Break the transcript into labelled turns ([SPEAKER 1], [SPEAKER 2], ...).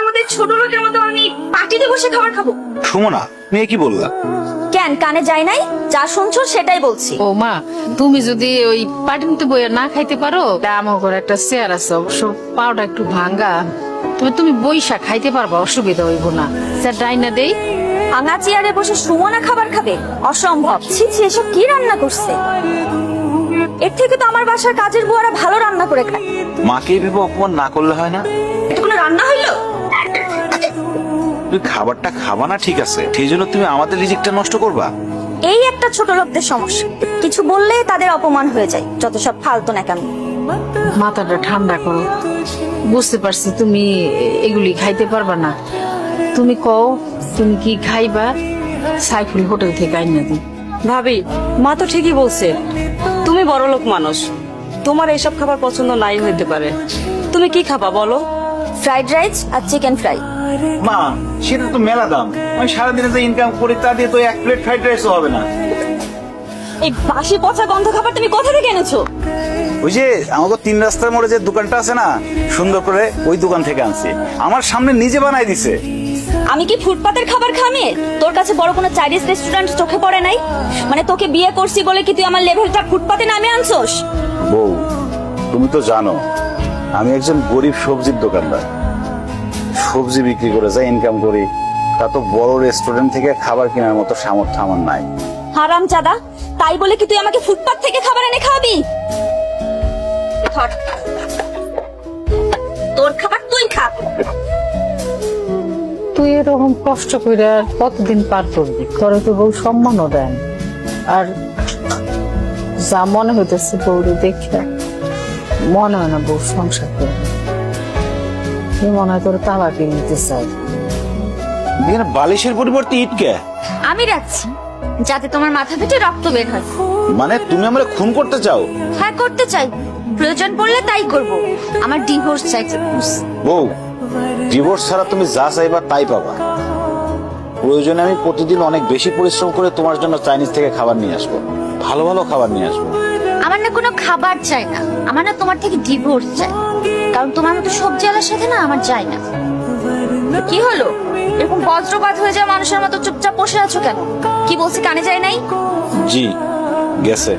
[SPEAKER 1] মধ্যে ছোট লোকের মতো আমি পার্টিতে বসে খাবার খাবো?
[SPEAKER 2] সুমনা, মেয়ে কি বললা?
[SPEAKER 1] কেন কানে যায় নাই? যা শুনছো সেটাই বলছি।
[SPEAKER 3] ও মা, তুমি যদি ওই পাটিতে বইয়া না খাইতে পারো, আমার ঘরে একটা চেয়ার আছে, অবশ্য পাওটা একটু ভাঙ্গা, তবে তুমি বইসা খাইতে পারবা, অসুবিধা হইব না। স্যার ডাইনা দেই।
[SPEAKER 1] ভাঙা চেয়ারে বসে সুমনা খাবার খাবে? অসম্ভব। ছি ছি, এসব কি রান্না করছে? এর থেকে তো আমার বাসার কাজের বুয়ারা ভালো রান্না করে খায়।
[SPEAKER 2] মাকে ভেবে অপমান না করলে হয় না?
[SPEAKER 1] এটা কোনো রান্না হইলো?
[SPEAKER 2] তুমি খাবারটা খাবা না ঠিক আছে, সেই জন্য তুমি আমাদের রিজিকটা নষ্ট করবা?
[SPEAKER 1] এই একটা ছোট লোকদের সমস্যা, কিছু বললে তাদের অপমান হয়ে যায়। যত সব ফালতু না কেন।
[SPEAKER 3] মাথাটা ঠান্ডা করো, বুঝতে পারছি তুমি এগুলি খাইতে পারবা না। তুমি কও তুমি কি খাইবা, সাইফুল হোটেল থেকে আইনা দিই।
[SPEAKER 4] ভাবি, মা তো ঠিকই বলছে, তুমি বড়লোক মানুষ, তোমার এইসব খাবার পছন্দ নাই হইতে পারে। তুমি কি খাবা বলো?
[SPEAKER 1] ফ্রাইড রাইস আর চিকেন ফ্রাই।
[SPEAKER 2] মা, সেটা তো মেলা দাম। আমি সারাদিনে যে ইনকাম করি তা দিয়ে তো এক প্লেট ফ্রাইড রাইসও হবে না।
[SPEAKER 1] এই বাসি পচা গন্ধ খাবার তুমি কোথা থেকে এনেছো?
[SPEAKER 2] ওই যে আমাকে 3 রাস্তার মোড়ে যে দোকানটা আছে না, সুন্দর করে ওই দোকান থেকে আনছি। আমার সামনে নিজে বানাই দিছে।
[SPEAKER 1] আমি কি ফুটপাতের খাবার খামে? তোর কাছে বড় কোনো চাইনিজ রেস্টুরেন্ট চোখে পড়ে নাই? মানে তোকে বিয়ে করছি বলে কি তুই আমার লেভেলটা ফুটপাতে নামে আনছোস?
[SPEAKER 2] বউ, তুমি তো জানো আমি একজন গরিব সবজির দোকানদার। সবজি বিক্রি করে যা ইনকাম করি তা তো বড় রেস্টুরেন্ট থেকে খাবার কেনার মতো সামর্থ্য আমার নাই।
[SPEAKER 1] হারাম চাদা, তাই বলে কি তুই আমাকে ফুটপাত থেকে খাবার এনে খাওয়াবি? ধর, তোর খাবার তুই খা।
[SPEAKER 3] তুই এরকম কষ্ট করে আর কতদিন পার করবি? তোরে তো বউ সম্মানও দেন, আর যা মনে হইতেছে বউরে দেখে মনে হয় না বউ সংসার করে। মনে হয় তোর তালা কিনে নিতে চাই।
[SPEAKER 2] এখানে বালিশের পরিবর্তে ইটকে
[SPEAKER 1] আমি রাখছি যাতে তোমার মাথা ফেটে রক্ত বের হয়।
[SPEAKER 2] মানে তুমি আমরা খুন করতে চাও?
[SPEAKER 1] হ্যাঁ করতে চাই, প্রয়োজন পড়লে তাই করব। আমার ডিভোর্স চাই।
[SPEAKER 2] বউ, ডিভোর্স ছাড়া তুমি যা চাইবা তাই পাবা। প্রয়োজনে আমি প্রতিদিন অনেক বেশি পরিশ্রম করে তোমার জন্য চাইনিজ থেকে খাবার নিয়ে আসবো, ভালো ভালো খাবার নিয়ে আসবো।
[SPEAKER 1] আমার না কোনো খাবার চাই না, আমার না তোমার থেকে ডিভোর্স চাই। কারণ তোমার মতো সবজি আলার সাথে না আমার চাই না। কি হলো, এরকম বজ্রপাত হয়ে যাওয়া মানুষের মতো চুপচাপ বসে আছো কেন? কি বলছি কানে যায় নাই?
[SPEAKER 2] জি, গেছে।